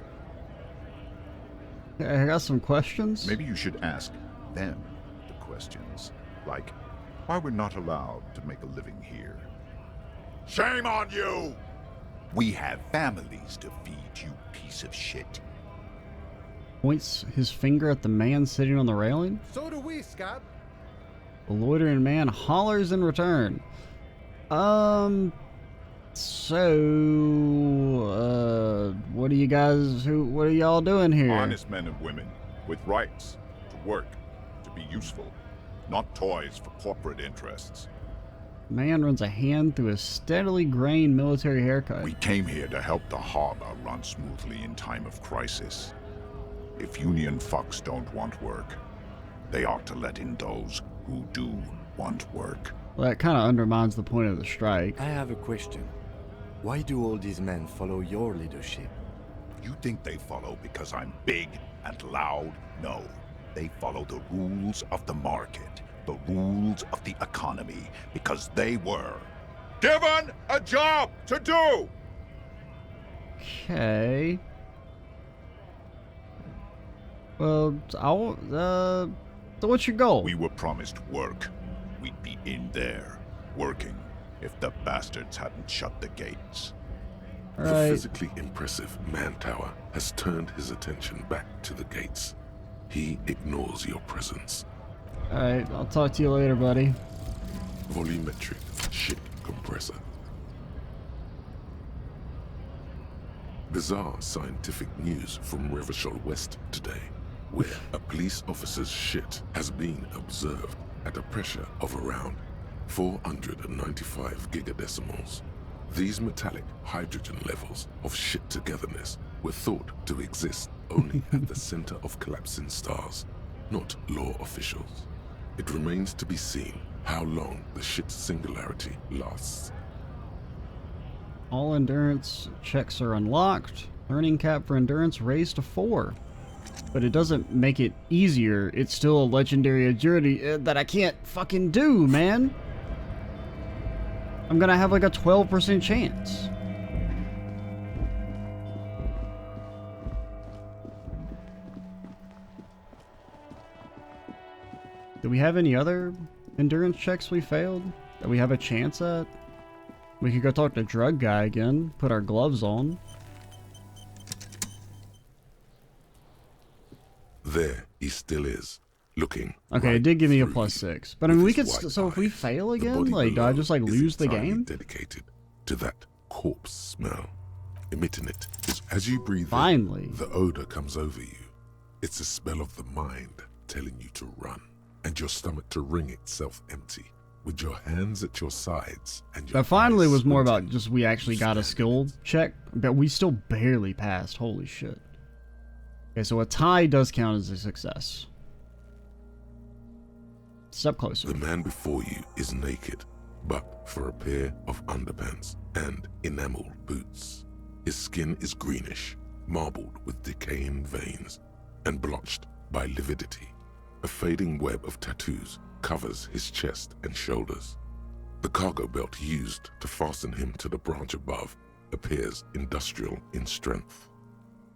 I got some questions. Maybe you should ask them the questions, like why we're not allowed to make a living here. Shame on you! We have families to feed, you piece of shit. Points his finger at the man sitting on the railing. So do we, Scab. The loitering man hollers in return. What are you guys, what are y'all doing here? Honest men and women with rights to work, to be useful, not toys for corporate interests. Man runs a hand through a steadily graying military haircut. We came here to help the harbor run smoothly in time of crisis. If union fucks don't want work, they ought to let in those who do want work. Well, that kind of undermines the point of the strike. I have a question. Why do all these men follow your leadership? You think they follow because I'm big and loud? No. They follow the rules of the market, the rules of the economy, because they were given a job to do! Okay. Well, so what's your goal? We were promised work. We'd be in there, working, if the bastards hadn't shut the gates. All The right. physically impressive Man-Tower has turned his attention back to the gates. He ignores your presence. Alright, I'll talk to you later, buddy. Volumetric ship compressor. Bizarre scientific news from Revachol West today, where a police officer's shit has been observed at a pressure of around 495 gigadecimals. These metallic hydrogen levels of shit togetherness were thought to exist only at the center of collapsing stars, not law officials. It remains to be seen how long the shit singularity lasts. All endurance checks are unlocked. Learning cap for endurance raised to 4. But it doesn't make it easier. It's still a legendary agility that I can't fucking do, man. I'm gonna have like a 12% chance. Do we have any other endurance checks we failed that we have a chance at? We could go talk to Drug Guy again, put our gloves on. There he still is, looking. Okay, right it did give me a through +6, you but I mean, we with could. his white So if we eyes. fail The again, body like, do I below just like is lose the entirely game? dedicated to that corpse smell. Emitting it as you breathe Finally. in, the odor comes over you. It's the smell of the mind telling you to run, and your stomach to wring itself empty, with your hands at your sides and your That finally eyes was more about squinting. just we actually got a skill check, but we still barely passed. Holy shit. Okay, so a tie does count as a success. Step closer. The man before you is naked, but for a pair of underpants and enameled boots. His skin is greenish, marbled with decaying veins, and blotched by lividity. A fading web of tattoos covers his chest and shoulders. The cargo belt used to fasten him to the branch above appears industrial in strength.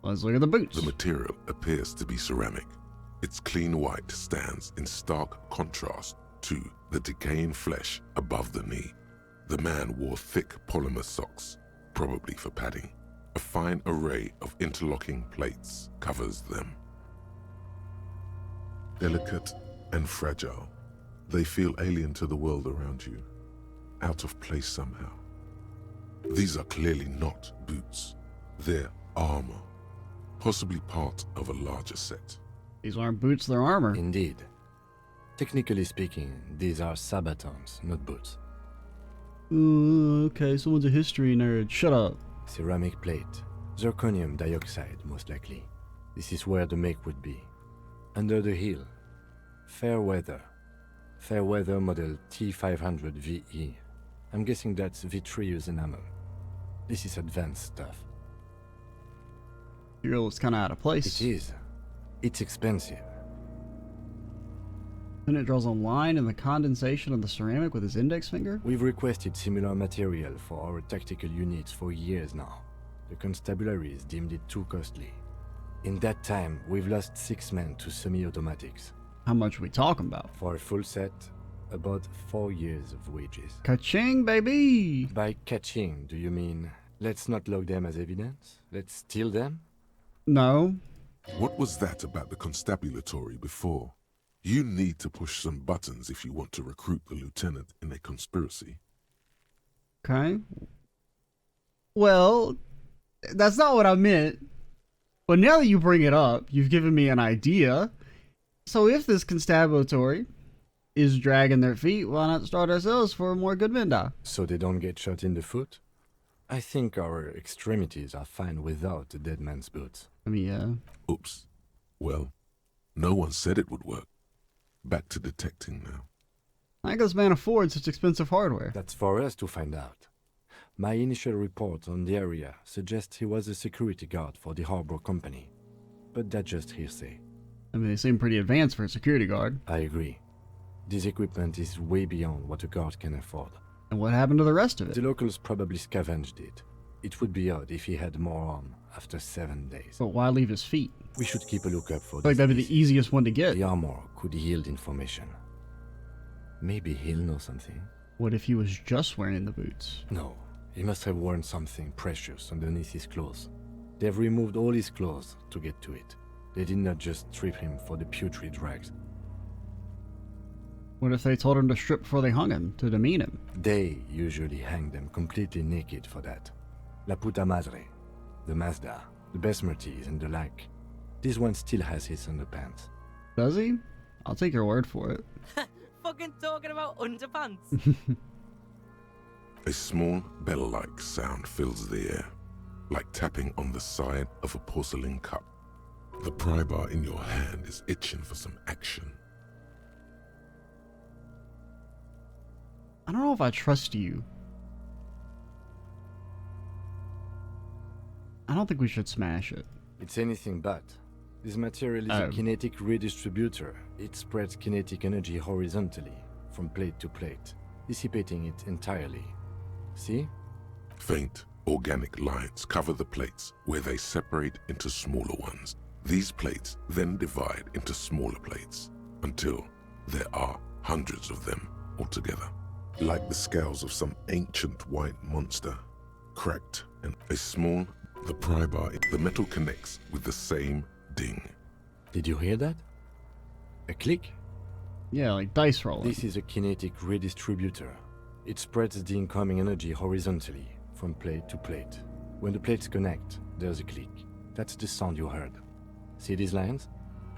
Let's look at the boots. The material appears to be ceramic. Its clean white stands in stark contrast to the decaying flesh above the knee. The man wore thick polymer socks, probably for padding. A fine array of interlocking plates covers them. Delicate and fragile, they feel alien to the world around you, out of place somehow. These are clearly not boots. They're armor, possibly part of a larger set. These aren't boots, they're armor. Indeed. Technically speaking, these are sabatons, not boots. Okay, someone's a history nerd. Shut up. Ceramic plate. Zirconium dioxide, most likely. This is where the make would be. Under the heel. Fair weather. Fair weather model T500 VE. I'm guessing that's vitreous enamel. This is advanced stuff. Material is kind of out of place. It is. It's expensive. Lieutenant draws a line in the condensation of the ceramic with his index finger? We've requested similar material for our tactical units for years now. The constabularies deemed it too costly. In that time, we've lost 6 men to semi-automatics. How much are we talking about? For a full set, about 4 years of wages. Ka-ching, baby! By ka-ching, do you mean let's not log them as evidence? Let's steal them? No. What was that about the constabulatory before? You need to push some buttons if you want to recruit the lieutenant in a conspiracy. Okay. Well, that's not what I meant. But now that you bring it up, you've given me an idea. So if this constabulatory is dragging their feet, why not start ourselves for more good men die? So they don't get shot in the foot? I think our extremities are fine without a dead man's boots. I mean, yeah. Oops. Well, no one said it would work. Back to detecting now. How does man afford such expensive hardware? That's for us to find out. My initial report on the area suggests he was a security guard for the harbor company. But that's just hearsay. I mean, they seem pretty advanced for a security guard. I agree. This equipment is way beyond what a guard can afford. And what happened to the rest of it? The locals probably scavenged it. It would be odd if he had more on after 7 days. But why leave his feet? We should keep a lookout for I feel like that'd be the easiest one to get. The armor could yield information. Maybe he'll know something. What if he was just wearing the boots? No, he must have worn something precious underneath his clothes. They've removed all his clothes to get to it. They did not just strip him for the putrid rags. What if they told him to strip before they hung him, to demean him? They usually hang them completely naked for that. La puta madre, the Mazda, the Besmerties, and the like. This one still has his underpants. Does he? I'll take your word for it. Fucking talking about underpants. A small bell-like sound fills the air, like tapping on the side of a porcelain cup. The pry bar in your hand is itching for some action. I don't know if I trust you. I don't think we should smash it. It's anything but. This material is a kinetic redistributor. It spreads kinetic energy horizontally, from plate to plate, dissipating it entirely. See? Faint, organic lines cover the plates where they separate into smaller ones. These plates then divide into smaller plates until there are hundreds of them altogether. Like the scales of some ancient white monster, cracked and the pry bar, the metal connects with the same ding. Did you hear that? A click? Yeah, like dice rolling. This is a kinetic redistributor. It spreads the incoming energy horizontally, from plate to plate. When the plates connect, there's a click. That's the sound you heard. See these lines?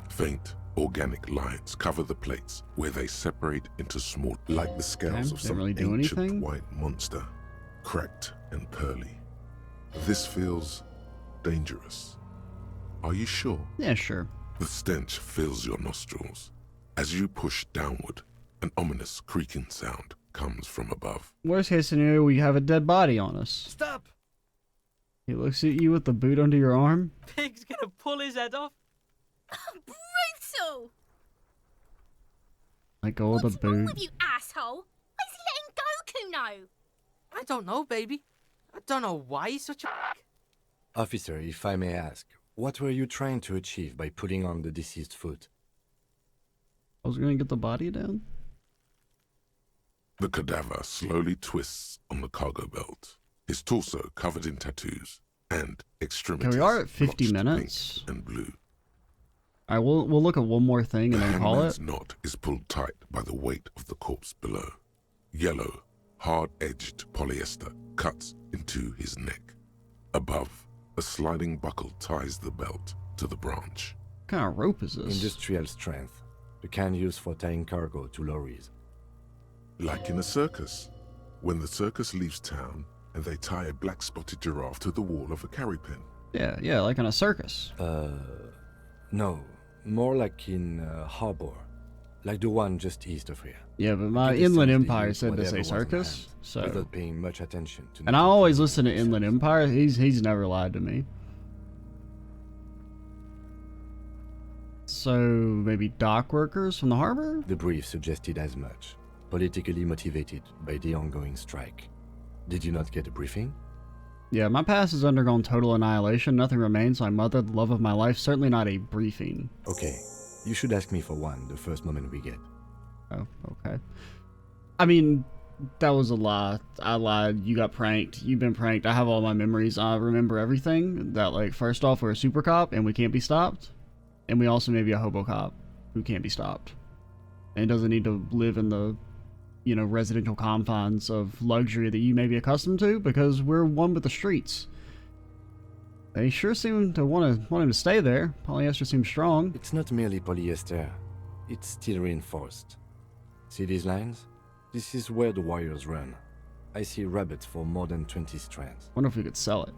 Faint, organic lines cover the plates where they separate into small, like the scales of some ancient white monster, cracked and pearly. This feels dangerous. Are you sure? Yeah, sure. The stench fills your nostrils. As you push downward, an ominous creaking sound comes from above. Worst case scenario, we have a dead body on us. Stop! He looks at you with the boot under your arm. Pig's gonna pull his head off. Brutal! Let go of the What's wrong boot. with you, asshole? Why is he letting Goku know? I don't know, baby. I don't know why he's such a Officer, if I may ask, what were you trying to achieve by putting on the deceased foot? I was gonna get the body down. The cadaver slowly twists on the cargo belt, his torso covered in tattoos and extremities. Okay, we are at 50 minutes. And blue. Alright, we'll look at one more thing and then call it. The knot is pulled tight by the weight of the corpse below. Yellow, hard-edged polyester cuts into his neck. Above, a sliding buckle ties the belt to the branch. What kind of rope is this? Industrial strength. The kind used for tying cargo to lorries. Like in a circus. When the circus leaves town and they tie a black-spotted giraffe to the wall of a carry pen. Yeah, like in a circus. No. More like in harbor. Like the one just east of here. Yeah, but my Inland Empire said to say circus, so... Without paying much attention to... And I always listen to Inland Empire. He's never lied to me. So maybe dock workers from the harbor? The brief suggested as much. Politically motivated by the ongoing strike. Did you not get a briefing? Yeah, my past has undergone total annihilation. Nothing remains. My mother, the love of my life. Certainly not a briefing. Okay. You should ask me for one the first moment we get. Oh, okay. I mean, that was a lie. I lied. You got pranked. You've been pranked. I have all my memories. I remember everything. That, like, first off, we're a super cop and we can't be stopped. And we also may be a hobo cop who can't be stopped. And doesn't need to live in the, you know, residential confines of luxury that you may be accustomed to, because we're one with the streets. They sure seem to want him to stay there. Polyester seems strong. It's not merely polyester. It's steel reinforced. See these lines? This is where the wires run. I see rabbits for more than 20 strands. Wonder if we could sell it.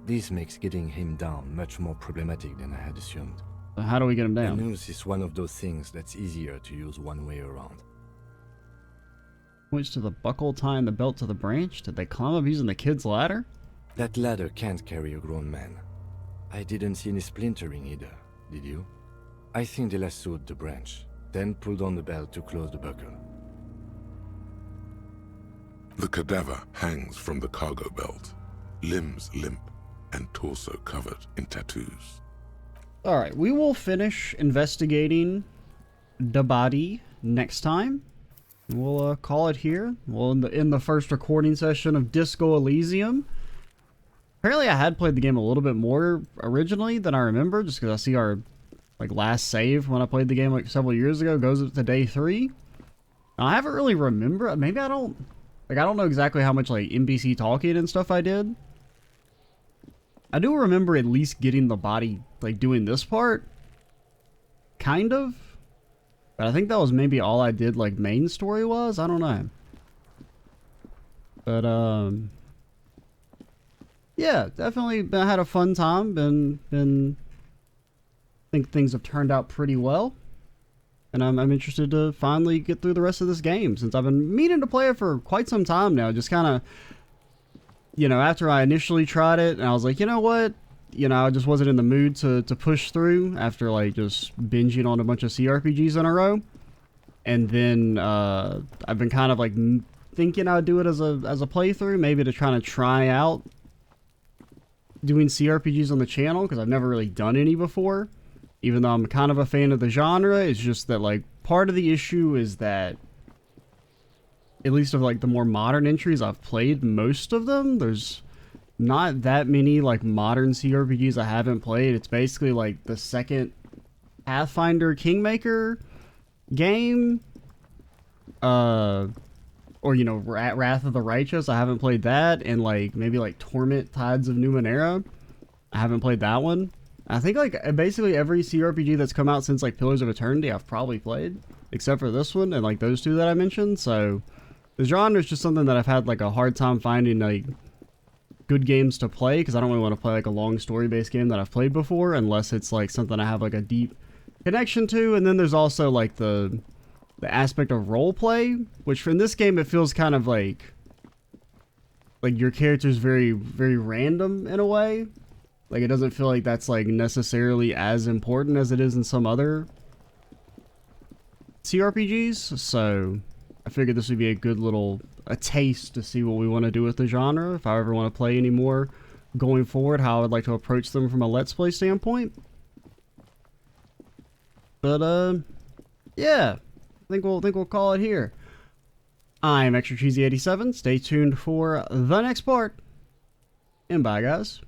This makes getting him down much more problematic than I had assumed. So how do we get him down? The noose is one of those things that's easier to use one way around. Points to the buckle tying the belt to the branch. Did they climb up using the kid's ladder? That ladder can't carry a grown man. I didn't see any splintering either, did you? I think they lassoed the branch, then pulled on the belt to close the buckle. The cadaver hangs from the cargo belt, limbs limp and torso covered in tattoos. Alright, we will finish investigating the body next time. We'll call it here. Well, in the first recording session of Disco Elysium. Apparently I had played the game a little bit more originally than I remember, just because I see our last save when I played the game several years ago goes up to day 3. Now, I haven't really remember. Maybe I don't know exactly how much NPC talking and stuff I did. I do remember at least getting the body doing this part, kind of. But I think that was maybe all I did main story was. I don't know. But yeah, definitely had a fun time. I think things have turned out pretty well. And I'm interested to finally get through the rest of this game, since I've been meaning to play it for quite some time now. Just kind of, you know, after I initially tried it, and I was like, you know what? You know, I just wasn't in the mood to push through after just binging on a bunch of CRPGs in a row. And then I've been kind of thinking I'd do it as a playthrough, maybe to try out doing CRPGs on the channel, because I've never really done any before. Even though I'm kind of a fan of the genre, it's just that part of the issue is that, at least of the more modern entries I've played, most of them, there's not that many modern CRPGs I haven't played. It's basically the second Pathfinder Kingmaker game, or you know, Wrath of the Righteous. I haven't played that, and maybe Torment Tides of Numenera. I haven't played that one. I think basically every CRPG that's come out since Pillars of Eternity I've probably played, except for this one and those two that I mentioned. So the genre is just something that I've had a hard time finding good games to play, because I don't really want to play a long story-based game that I've played before, unless it's something I have a deep connection to. And then there's also the aspect of role play, which in this game it feels kind of like your character's very, very random in a way. It doesn't feel like that's necessarily as important as it is in some other CRPGs. So I figured this would be a good a taste to see what we want to do with the genre. If I ever want to play any more going forward, how I would like to approach them from a Let's Play standpoint. But yeah, I think we'll call it here. I'm Extra Cheesy 87. Stay tuned for the next part. And bye, guys.